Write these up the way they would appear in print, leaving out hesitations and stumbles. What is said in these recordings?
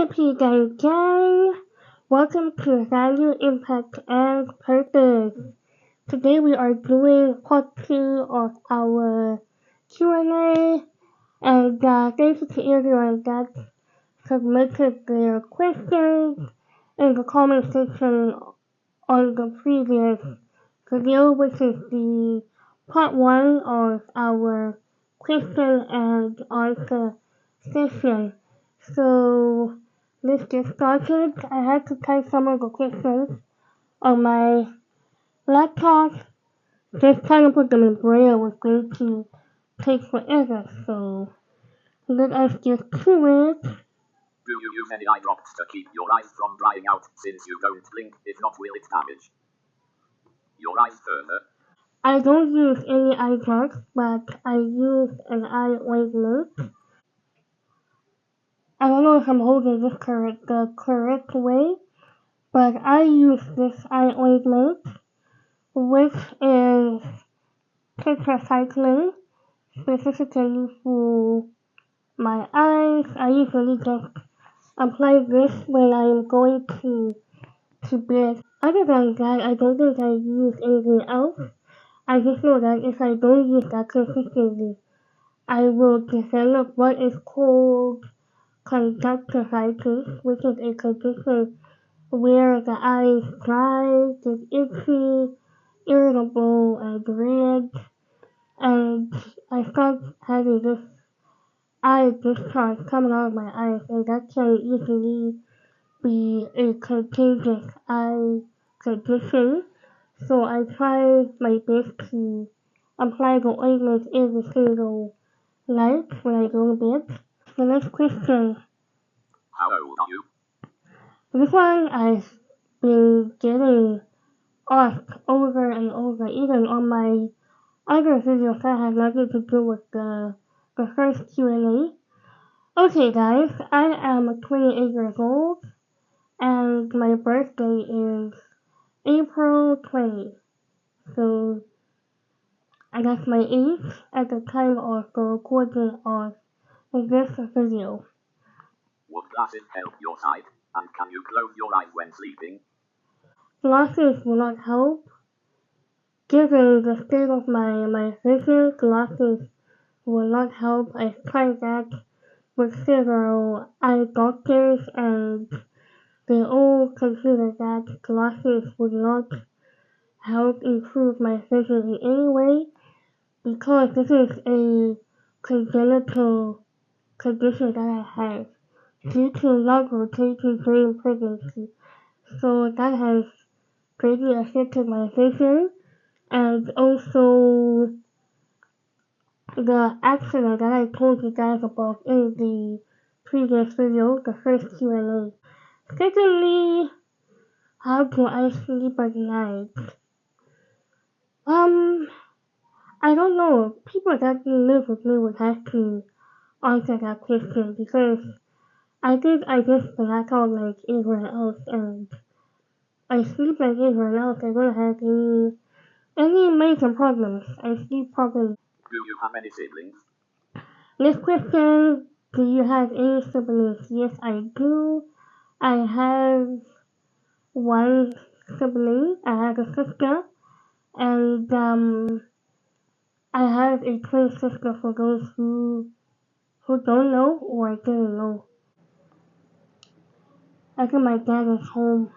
PJ Gang. Welcome to Value, Impact, and Purpose. Today we are doing part 2 of our Q&A, and thank you to everyone that submitted their questions in the comment section on the previous video, which is the part 1 of our question and answer session. So let's get started. I had to type some of the questions on my laptop. Just trying to put them in braille was going to take forever. So let us get to it. Do you use any eye drops to keep your eyes from drying out? Since you don't blink, if not, will it damage your eyes further? I don't use any eye drops, but I use an eye ointment. I don't know if I'm holding this the correct way, but I use this eye ointment, which is tetracycline, specifically for my eyes. I usually just apply this when I'm going to bed. Other than that, I don't think I use anything else. I just know that if I don't use that consistently, I will develop what is called conjunctivitis, which is a condition where the eyes dry, get itchy, irritable, and red. And I start having this eye discharge coming out of my eyes, and that can easily be a contagious eye condition. So I try my best to apply the ointment every single night when I go to bed. The next question. How old are you? This one I've been getting asked over and over, even on my other videos that have nothing to do with the first Q&A. Okay guys, I am 28 years old and my birthday is April 20. So I got my age at the time of the recording of this video. Would glasses help your sight? And can you close your eyes when sleeping? Glasses will not help. Given the state of my vision, glasses will not help. I tried that with several eye doctors and they all consider that glasses would not help improve my vision in any way because this is a congenital condition that I have due to not rotating during pregnancy. So that has greatly affected my vision and also the accident that I told you guys about in the previous video, the first Q&A. Secondly, how do I sleep at night? I don't know. People that live with me would have to answer that question because I think I just black out like everyone else and I sleep like everyone else. I don't have any major problems. I sleep properly. Do you have any siblings? Next question, do you have any siblings? Yes, I do. I have one sibling. I have a sister. And I have a twin sister for those who don't know or didn't know. I think my dad is home.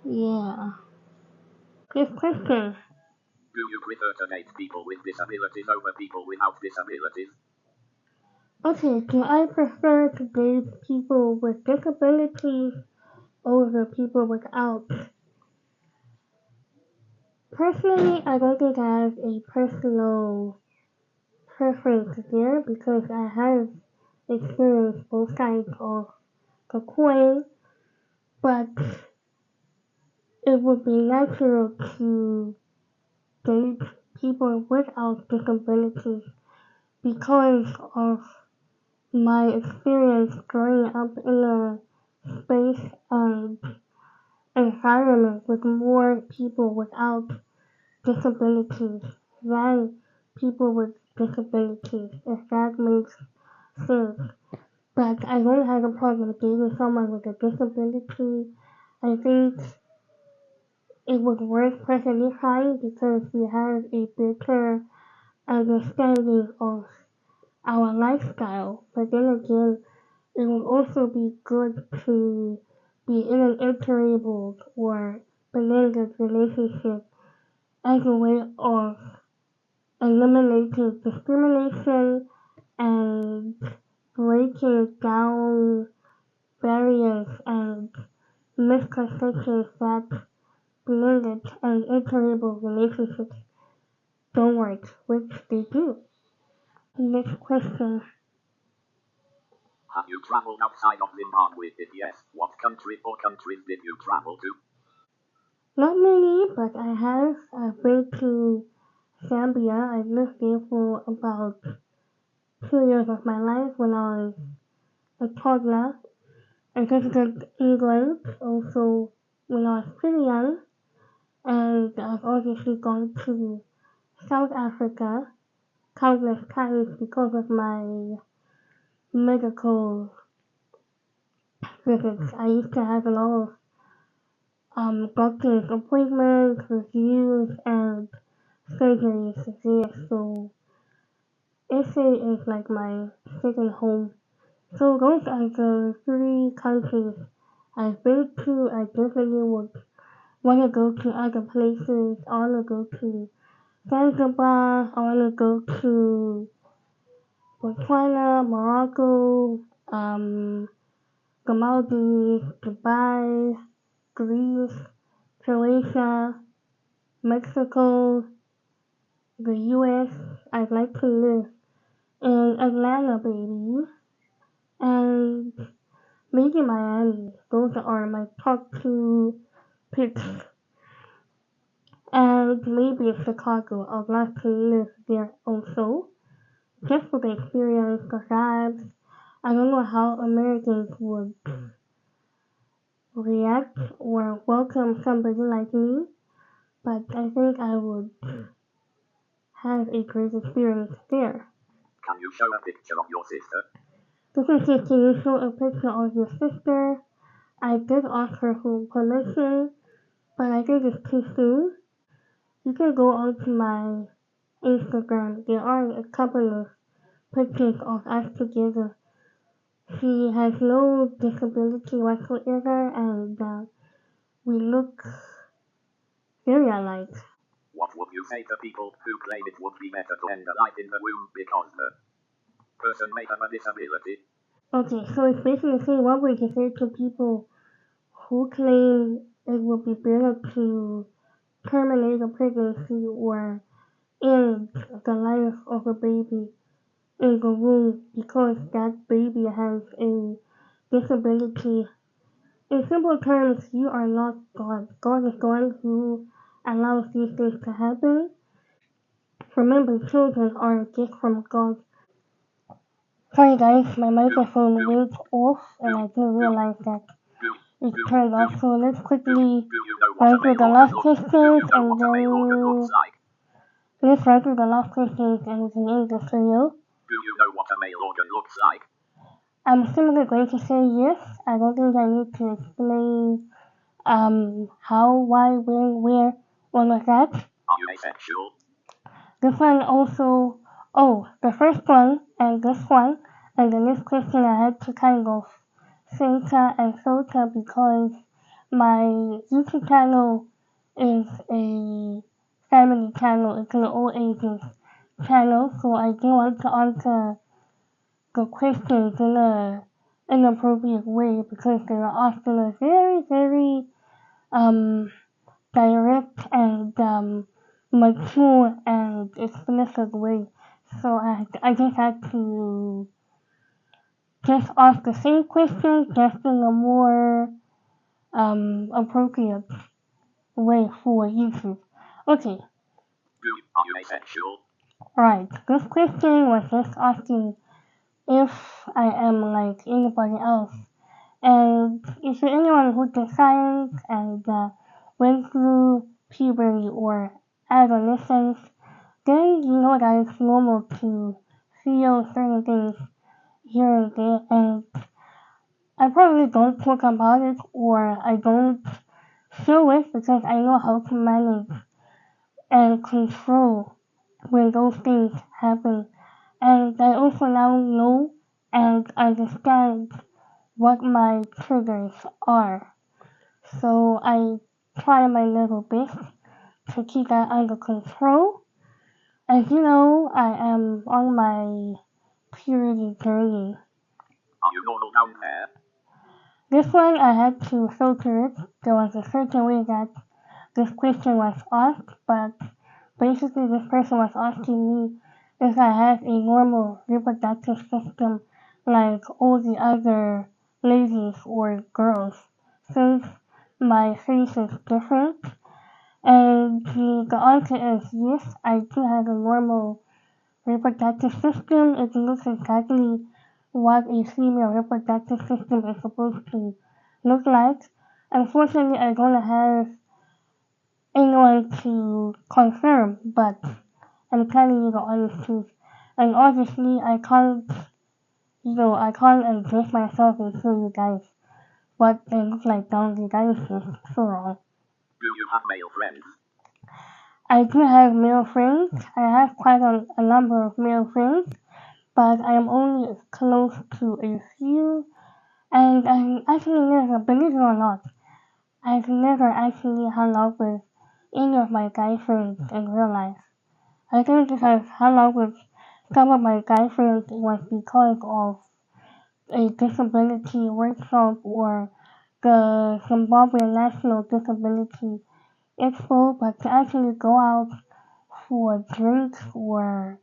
Yeah. Next question. Do you prefer to date people with disabilities over people without disabilities? Okay, do I prefer to date people with disabilities over people without? Personally, I don't think I have a personal preference there because I have experienced both sides of the coin, but it would be natural to date people without disabilities because of my experience growing up in a space and environment with more people without disabilities than people with disabilities, if that makes sense. But I don't have a problem dating someone with a disability. I think it would work perfectly fine because we have a better understanding of our lifestyle. But then again, it would also be good to be in an interable or blended relationship as a way of eliminating discrimination and breaking down barriers and misconceptions that blended and interable relationships don't work, which they do. Next question. Have you traveled outside of Zimbabwe? If yes, what country or countries did you travel to? Not many, but I have. I've been to Zambia. I lived there for about 2 years of my life when I was a toddler. I visited England also when I was pretty young, and I've obviously gone to South Africa countless times because of my medical visits. I used to have a lot of doctor's appointments, reviews, and surgeries there. So SA is like my second home. So those are the three countries I've been to. I definitely would want to go to other places. I want to go to Zanzibar. I want to go to Botswana, Morocco, the Maldives, Dubai, Greece, Croatia, Mexico, the US. I'd like to live in Atlanta, baby, and maybe Miami. Those are my top two picks. And maybe Chicago. I'd love to live there also. Just for the experience, the vibes. I don't know how Americans would react or welcome somebody like me, but I think I would have a great experience there. Can you show a picture of your sister? This is just, can you show a picture of your sister? I did ask her for permission, but I think it's too soon. You can go onto my Instagram. There are a couple of pictures of us together. She has no disability whatsoever, and we look very alike. What would you say to people who claim it would be better to end a life in the womb because the person may have a disability? Okay, so it's basically saying what would you say to people who claim it would be better to terminate a pregnancy or end the life of a baby in the womb because that baby has a disability. In simple terms, you are not God. God is the one who allows these things to happen. Remember, children are a gift from God. Sorry guys, my microphone went off and I didn't realize that it turned off. So let's quickly run through the last questions and then let's run through the last questions and we can end this video. Do you know what a male organ looks like? I'm simply going to say yes. I don't think I need to explain how, why, when, where, all of that. Are you asexual? This one also, the first one and this one and the next question I had to kind of center and filter because my YouTube channel is a family channel. It's an all ages channel, so I didn't want to answer the questions in a inappropriate way because they were asked in a very, very direct and mature and explicit way. So I just had to just ask the same question just in a more appropriate way for YouTube. Okay, Are you asexual? right. This question was just asking if I am like anybody else. And if you're anyone who decides and went through puberty or adolescence, then you know that it's normal to feel certain things here and there, and I probably don't talk about it or I don't show it because I know how to manage and control when those things happen. And I also now know and understand what my triggers are. So I try my little best to keep that under control. As you know, I am on my purity journey. Are you normal down there? This one I had to filter it. There was a certain way that this question was asked, but basically this person was asking me if I have a normal reproductive system like all the other ladies or girls, since my face is different. And the answer is yes, I do have a normal reproductive system. It looks exactly what a female reproductive system is supposed to look like. Unfortunately, I don't have anyone to confirm, but I'm telling you the honest truth. And obviously, I can't address myself and show you guys what they look like down there. That is just so wrong. Do you have male friends? I do have male friends. I have quite a number of male friends, but I am only close to a few. And I actually never, believe it or not, I've never actually hung out with any of my guy friends in real life. I think if I've hung out with some of my guy friends, it was because of a disability workshop or the Zimbabwe National Disability Expo, but to actually go out for drinks or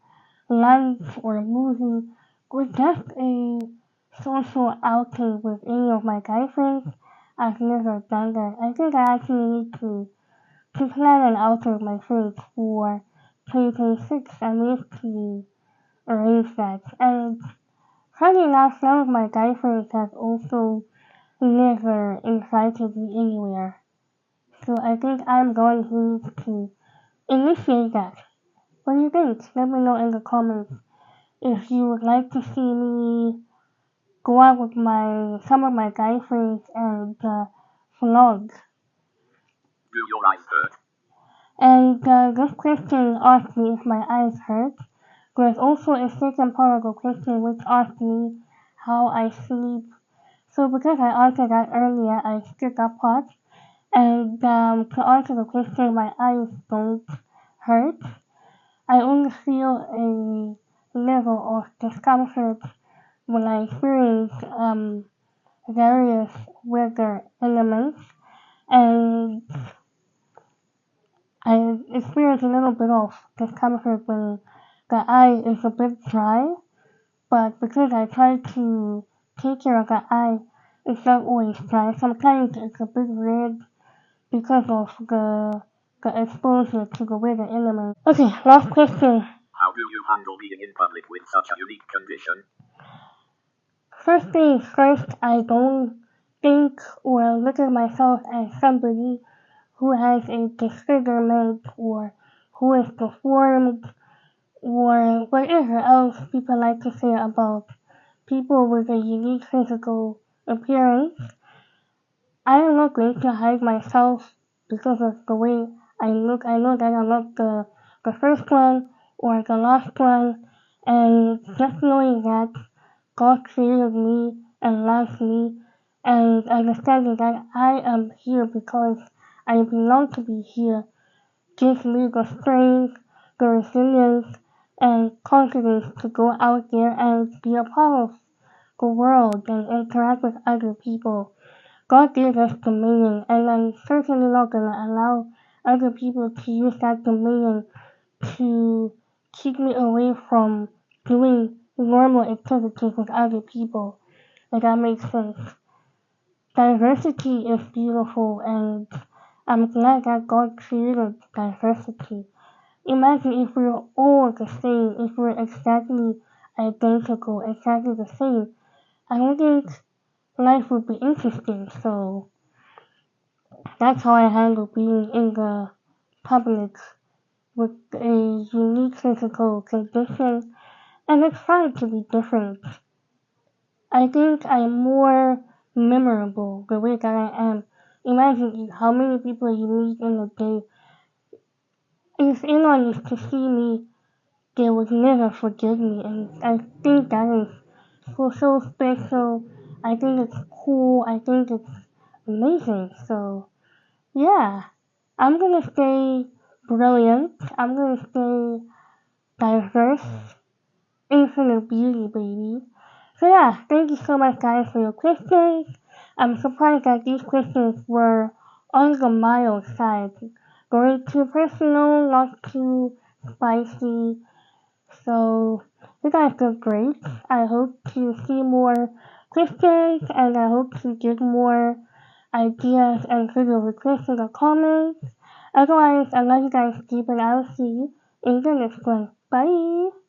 lunch or a movie or just a social outing with any of my guy friends, I've never done that. I think I actually need to plan an outing with my friends for 2026. I need to arrange that. And funny enough, some of my guy friends have also never invited me anywhere. So I think I'm going to need to initiate that. What do you think? Let me know in the comments if you would like to see me go out with my some of my guy friends and vlog. Do your eyes hurt? And this question asked me if my eyes hurt. There's also a second part of the question which asked me how I sleep. So because I answered that earlier, I skipped that part. And to answer the question, my eyes don't hurt. I only feel a level of discomfort when I experience various weather elements, and I experience a little bit of discomfort when the eye is a bit dry, but because I try to take care of the eye, it's not always dry. Sometimes it's a bit red because of the exposure to the weather elements. Okay, last question. How do you handle being in public with such a unique condition? First things first, I don't think or look at myself as somebody who has a disfigurement or who is deformed or whatever else people like to say about people with a unique physical appearance. I am not going to hide myself because of the way I look. I know that I'm not the first one or the last one, and just knowing that God created me and loves me, and understanding that I am here because I belong to be here, gives me the strength, the resilience, and confidence to go out there and be a part of the world and interact with other people. God gave us dominion, and I'm certainly not going to allow other people to use that dominion to keep me away from doing normal activities with other people. If that makes sense. Diversity is beautiful, and I'm glad that God created diversity. Imagine if we were all the same, if we were exactly identical, exactly the same. I don't think life would be interesting, so that's how I handle being in the public with a unique physical condition, and it's fine to be different. I think I'm more memorable the way that I am. Imagine how many people you meet in a day. If anyone is to see me, they would never forgive me, and I think that is so special. I think it's cool. I think it's amazing. So yeah, I'm gonna stay brilliant. I'm gonna stay diverse, infinite beauty, baby. So yeah, thank you so much, guys, for your questions. I'm surprised that these questions were on the mild side, going too personal, not too spicy. So you guys did great. I hope to see more questions, and I hope to get more ideas and video requests in the comments. Otherwise, I love you guys deep, and I'll see you in the next one. Bye!